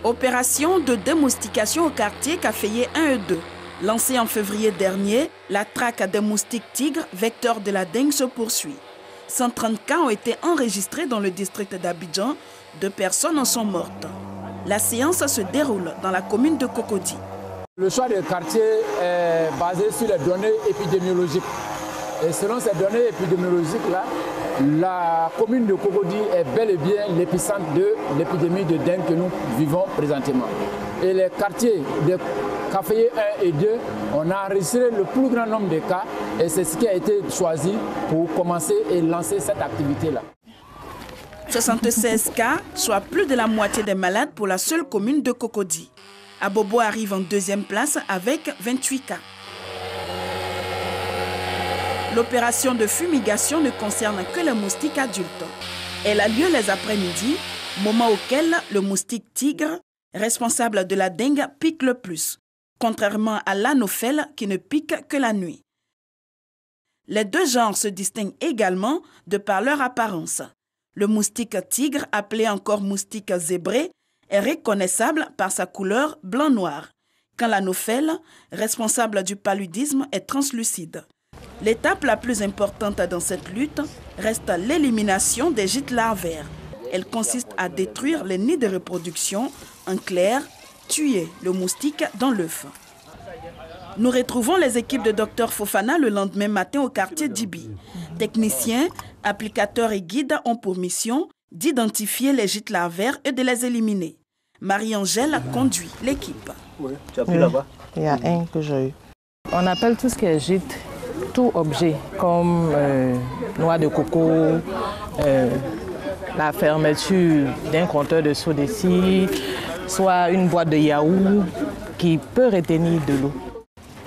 Opération de démoustication au quartier Caféier 1 et 2. Lancée en février dernier, la traque des moustiques tigres, vecteurs de la dengue, se poursuit. 130 cas ont été enregistrés dans le district d'Abidjan. 2 personnes en sont mortes. La séance se déroule dans la commune de Cocody. Le choix des quartiers est basé sur les données épidémiologiques. Et selon ces données épidémiologiques-là, la commune de Cocody est bel et bien l'épicentre de l'épidémie de dengue que nous vivons présentement. Et les quartiers de Caféier 1 et 2, on a enregistré le plus grand nombre de cas et c'est ce qui a été choisi pour commencer et lancer cette activité-là. 76 cas, soit plus de la moitié des malades pour la seule commune de Cocody. Abobo arrive en 2e place avec 28 cas. L'opération de fumigation ne concerne que les moustiques adultes. Elle a lieu les après-midi, moment auquel le moustique tigre, responsable de la dengue, pique le plus, contrairement à l'anophèle qui ne pique que la nuit. Les 2 genres se distinguent également de par leur apparence. Le moustique tigre, appelé encore moustique zébré, est reconnaissable par sa couleur blanc-noir, quand l'anophèle, responsable du paludisme, est translucide. L'étape la plus importante dans cette lutte reste l'élimination des gîtes larvaires. Elle consiste à détruire les nids de reproduction, en clair, tuer le moustique dans l'œuf. Nous retrouvons les équipes de Dr Fofana le lendemain matin au quartier d'Ibi. Techniciens, applicateurs et guides ont pour mission d'identifier les gîtes larvaires et de les éliminer. Marie-Angèle conduit l'équipe. Oui, tu as pris là-bas? Il y a un que j'ai eu. On appelle tout ce qui est gîte, tout objet, comme noix de coco, la fermeture d'un compteur de soda, soit une boîte de yaourt qui peut retenir de l'eau.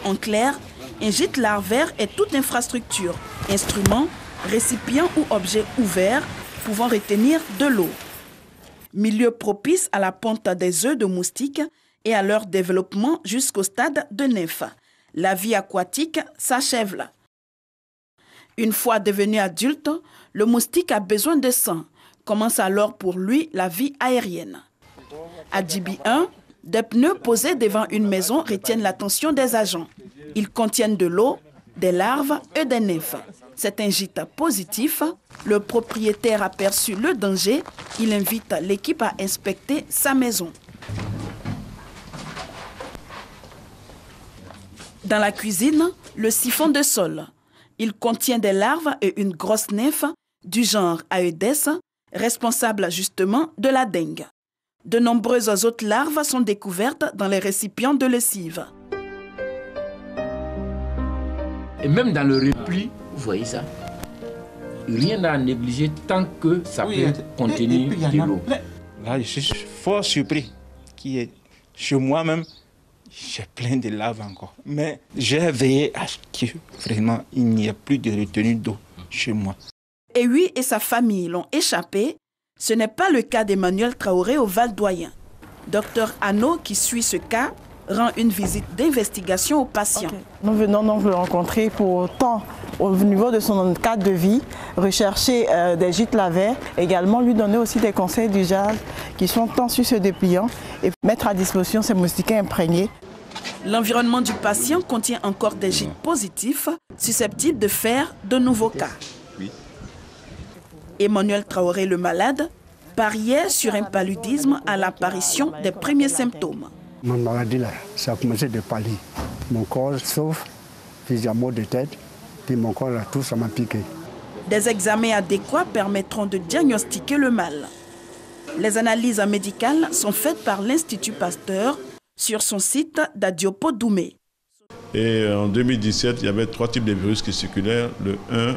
En clair, un gîte larvaire est toute infrastructure, instrument, récipient ou objet ouvert pouvant retenir de l'eau. Milieu propice à la ponte des œufs de moustiques et à leur développement jusqu'au stade de nymphe. La vie aquatique s'achève là. Une fois devenu adulte, le moustique a besoin de sang. Commence alors pour lui la vie aérienne. À Djibi 1, des pneus posés devant une maison retiennent l'attention des agents. Ils contiennent de l'eau, des larves et des nymphes. C'est un gîte positif. Le propriétaire a perçu le danger. Il invite l'équipe à inspecter sa maison. Dans la cuisine, le siphon de sol. Il contient des larves et une grosse nymphe du genre Aedes, responsable justement de la dengue. De nombreuses autres larves sont découvertes dans les récipients de lessive. Et même dans le repli, vous voyez ça, rien à négliger tant que ça peut contenir de l'eau. Là, je suis fort surpris qui est chez moi-même. J'ai plein de larves encore. Mais j'ai veillé à ce que vraiment il n'y ait plus de retenue d'eau chez moi. Et lui et sa famille l'ont échappé. Ce n'est pas le cas d'Emmanuel Traoré au Val-d'Oyen. Docteur Anno, qui suit ce cas, rend une visite d'investigation au patient. Nous venons donc le rencontrer pour tant au niveau de son cadre de vie, rechercher des gîtes larvaires, également lui donner aussi des conseils d'usage qui sont tant sur ce dépliant et mettre à disposition ces moustiquaires imprégnés. L'environnement du patient contient encore des gîtes positifs susceptibles de faire de nouveaux cas. Emmanuel Traoré, le malade, pariait sur un paludisme à l'apparition des premiers symptômes. Ma maladie, là, ça a commencé de pâlir. Mon corps, sauf, puis j'ai mal de tête, puis mon corps, là, tout ça m'a piqué. Des examens adéquats permettront de diagnostiquer le mal. Les analyses médicales sont faites par l'Institut Pasteur sur son site d'Adiopo Doumé. Et en 2017, il y avait 3 types de virus qui circulaient, le 1,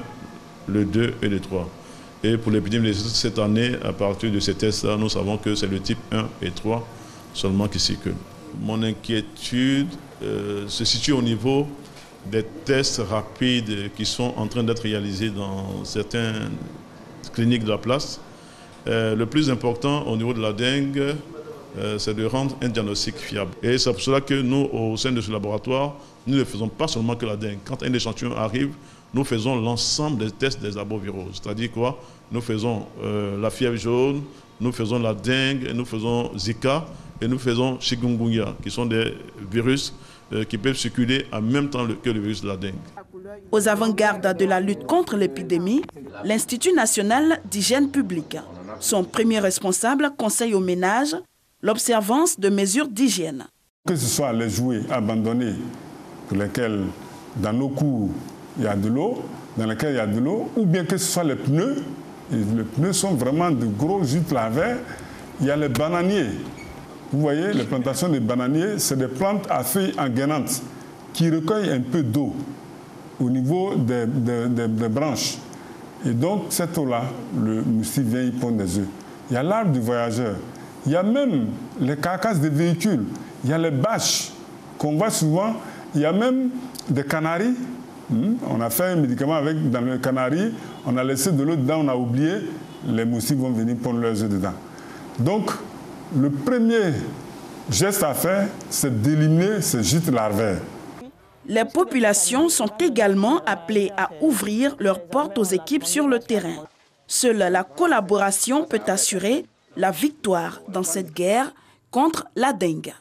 le 2 et le 3. Et pour l'épidémie de cette année, à partir de ces tests-là, nous savons que c'est le type 1 et 3 seulement qui circulent. Mon inquiétude se situe au niveau des tests rapides qui sont en train d'être réalisés dans certaines cliniques de la place. Le plus important au niveau de la dengue, c'est de rendre un diagnostic fiable. Et c'est pour cela que nous, au sein de ce laboratoire, nous ne faisons pas seulement que la dengue. Quand un échantillon arrive, nous faisons l'ensemble des tests des arboviraux. C'est-à-dire quoi? Nous faisons la fièvre jaune, nous faisons la dengue, nous faisons Zika et nous faisons chikungunya, qui sont des virus qui peuvent circuler en même temps que le virus de la dengue. Aux avant-gardes de la lutte contre l'épidémie, l'Institut national d'hygiène publique. Son premier responsable conseille aux ménages l'observance de mesures d'hygiène. Que ce soit les jouets abandonnés pour lesquels dans nos cours il y a de l'eau, ou bien que ce soit les pneus. Et les pneus sont vraiment de gros gîtes lavaires. Il y a les bananiers. Vous voyez, les plantations de bananiers, c'est des plantes à feuilles engainantes qui recueillent un peu d'eau au niveau des branches. Et donc, cette eau-là, le moustique vient y pondre des œufs. Il y a l'arbre du voyageur. Il y a même les carcasses des véhicules. Il y a les bâches qu'on voit souvent. Il y a même des canaris. On a fait un médicament dans le canari. On a laissé de l'eau dedans, on a oublié. Les moustiques vont venir pondre leurs œufs dedans. Donc, le premier geste à faire, c'est d'éliminer ces gîtes larvaires. Les populations sont également appelées à ouvrir leurs portes aux équipes sur le terrain. Seule la collaboration peut assurer la victoire dans cette guerre contre la dengue.